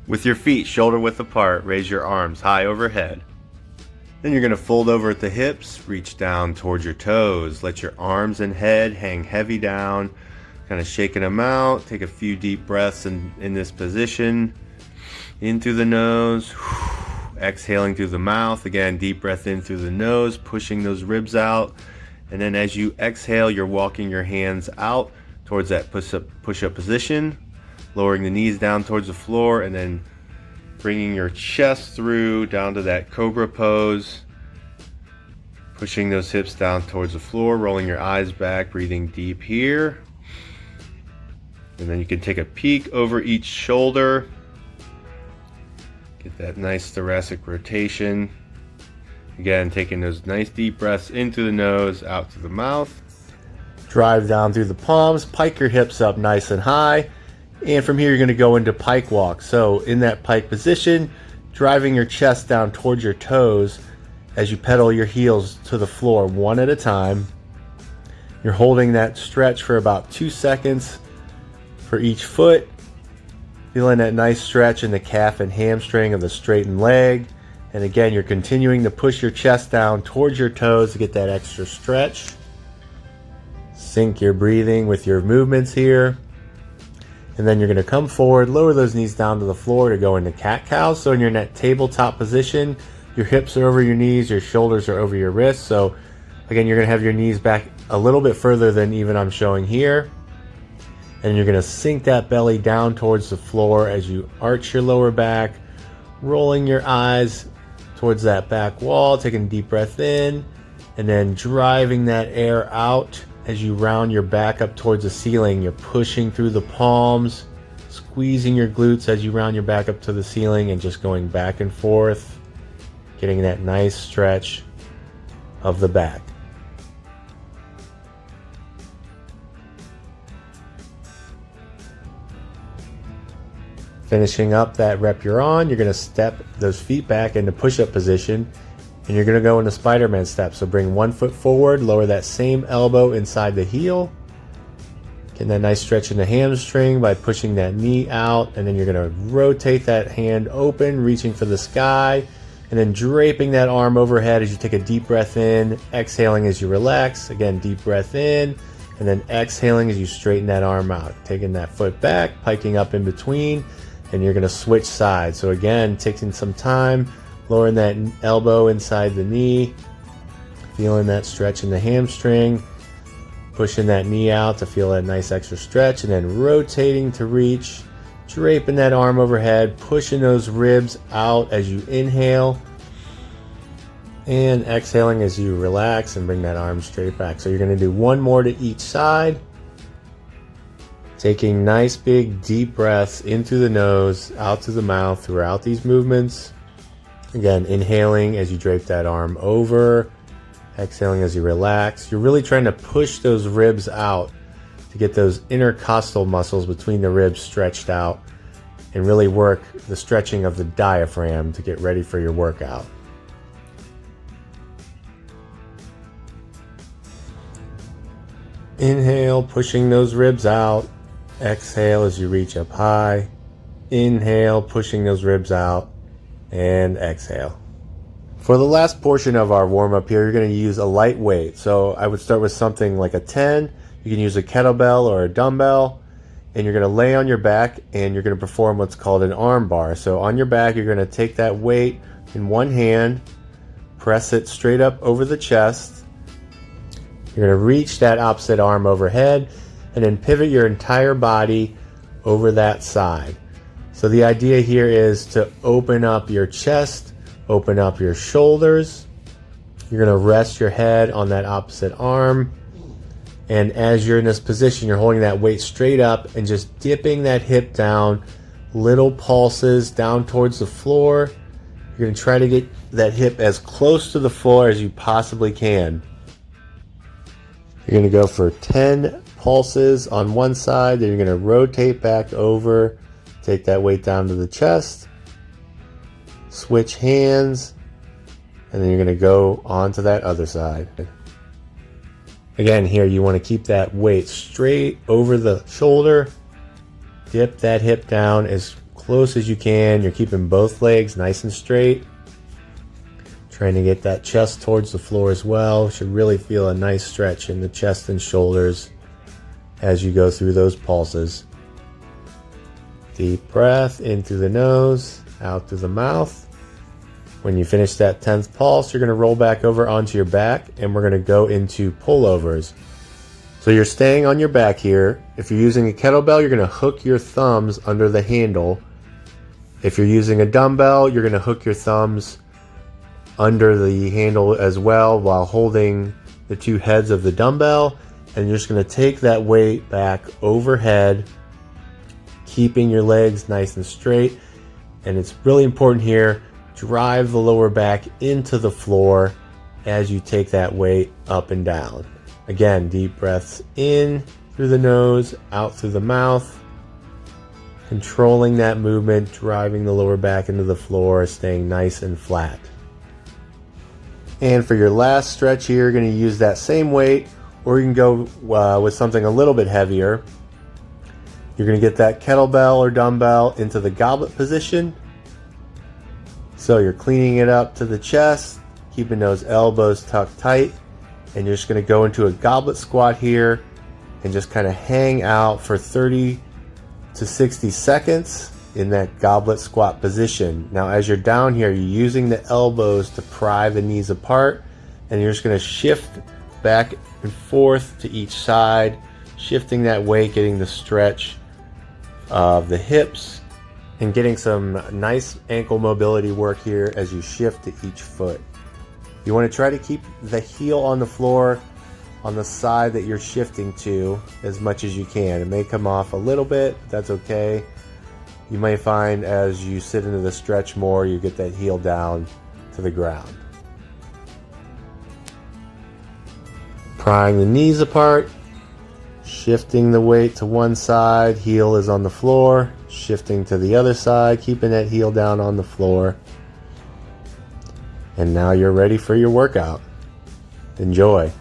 With your feet shoulder width apart, raise your arms high overhead. Then you're going to fold over at the hips, reach down towards your toes. Let your arms and head hang heavy down, kind of shaking them out. Take a few deep breaths in this position. In through the nose, exhaling through the mouth. Again, deep breath in through the nose, pushing those ribs out. And then as you exhale, you're walking your hands out towards that push-up position, lowering the knees down towards the floor, and then bringing your chest through down to that cobra pose, pushing those hips down towards the floor, rolling your eyes back, breathing deep here. And then you can take a peek over each shoulder. Get that nice thoracic rotation. Again, taking those nice deep breaths in through the nose, out through the mouth. Drive down through the palms, pike your hips up nice and high. And from here, you're going to go into pike walk. So in that pike position, driving your chest down towards your toes as you pedal your heels to the floor one at a time. You're holding that stretch for about 2 seconds for each foot. Feeling that nice stretch in the calf and hamstring of the straightened leg. And again, you're continuing to push your chest down towards your toes to get that extra stretch. Sync your breathing with your movements here. And then you're going to come forward, lower those knees down to the floor to go into cat-cow. So you're in that tabletop position. Your hips are over your knees, your shoulders are over your wrists. So again, you're going to have your knees back a little bit further than even I'm showing here. And you're going to sink that belly down towards the floor as you arch your lower back, rolling your eyes towards that back wall, taking a deep breath in, and then driving that air out as you round your back up towards the ceiling. You're pushing through the palms, squeezing your glutes as you round your back up to the ceiling and just going back and forth, getting that nice stretch of the back. Finishing up that rep you're on, you're going to step those feet back into push-up position, and you're going to go into Spider-Man step. So bring one foot forward, lower that same elbow inside the heel. Getting that nice stretch in the hamstring by pushing that knee out, and then you're going to rotate that hand open, reaching for the sky, and then draping that arm overhead as you take a deep breath in, exhaling as you relax. Again, deep breath in, and then exhaling as you straighten that arm out. Taking that foot back, piking up in between, and you're going to switch sides. So again, taking some time, lowering that elbow inside the knee, feeling that stretch in the hamstring, pushing that knee out to feel that nice extra stretch, and then rotating to reach, draping that arm overhead, pushing those ribs out as you inhale, and exhaling as you relax and bring that arm straight back. So you're going to do one more to each side. Taking nice big deep breaths in through the nose, out through the mouth throughout these movements. Again, inhaling as you drape that arm over, exhaling as you relax. You're really trying to push those ribs out to get those intercostal muscles between the ribs stretched out and really work the stretching of the diaphragm to get ready for your workout. Inhale, pushing those ribs out. Exhale as you reach up high. Inhale, pushing those ribs out, and exhale. For the last portion of our warm-up here, you're going to use a light weight. So I would start with something like a 10. You can use a kettlebell or a dumbbell, and you're going to lay on your back and you're going to perform what's called an arm bar. So on your back, you're going to take that weight in one hand, press it straight up over the chest. You're going to reach that opposite arm overhead, and then pivot your entire body over that side. So the idea here is to open up your chest, open up your shoulders. You're going to rest your head on that opposite arm. And as you're in this position, you're holding that weight straight up and just dipping that hip down, little pulses down towards the floor. You're going to try to get that hip as close to the floor as you possibly can. You're going to go for 10 pulses on one side, then you're going to rotate back over, take that weight down to the chest, switch hands, and then you're going to go on to that other side. Again, here you want to keep that weight straight over the shoulder, dip that hip down as close as you can. You're keeping both legs nice and straight. Trying to get that chest towards the floor as well. Should really feel a nice stretch in the chest and shoulders as you go through those pulses. Deep breath in through the nose, out through the mouth. When you finish that 10th pulse, you're going to roll back over onto your back, and we're going to go into pullovers. So you're staying on your back here. If you're using a kettlebell, you're going to hook your thumbs under the handle. If you're using a dumbbell, you're going to hook your thumbs under the handle as well while holding the two heads of the dumbbell, and you're just going to take that weight back overhead, keeping your legs nice and straight. And it's really important here, drive the lower back into the floor as you take that weight up and down. Again, deep breaths in through the nose, out through the mouth, controlling that movement, driving the lower back into the floor, staying nice and flat. And for your last stretch here, you're going to use that same weight, or you can go with something a little bit heavier. You're going to get that kettlebell or dumbbell into the goblet position. So you're cleaning it up to the chest, keeping those elbows tucked tight, and you're just going to go into a goblet squat here and just kind of hang out for 30 to 60 seconds in that goblet squat position. Now as you're down here, you're using the elbows to pry the knees apart, and you're just going to shift back and forth to each side, shifting that weight, getting the stretch of the hips, and getting some nice ankle mobility work here as you shift to each foot. You want to try to keep the heel on the floor on the side that you're shifting to as much as you can. It may come off a little bit, but that's okay. You may find as you sit into the stretch more, you get that heel down to the ground. Prying the knees apart, shifting the weight to one side, heel is on the floor, shifting to the other side, keeping that heel down on the floor. And now you're ready for your workout. Enjoy.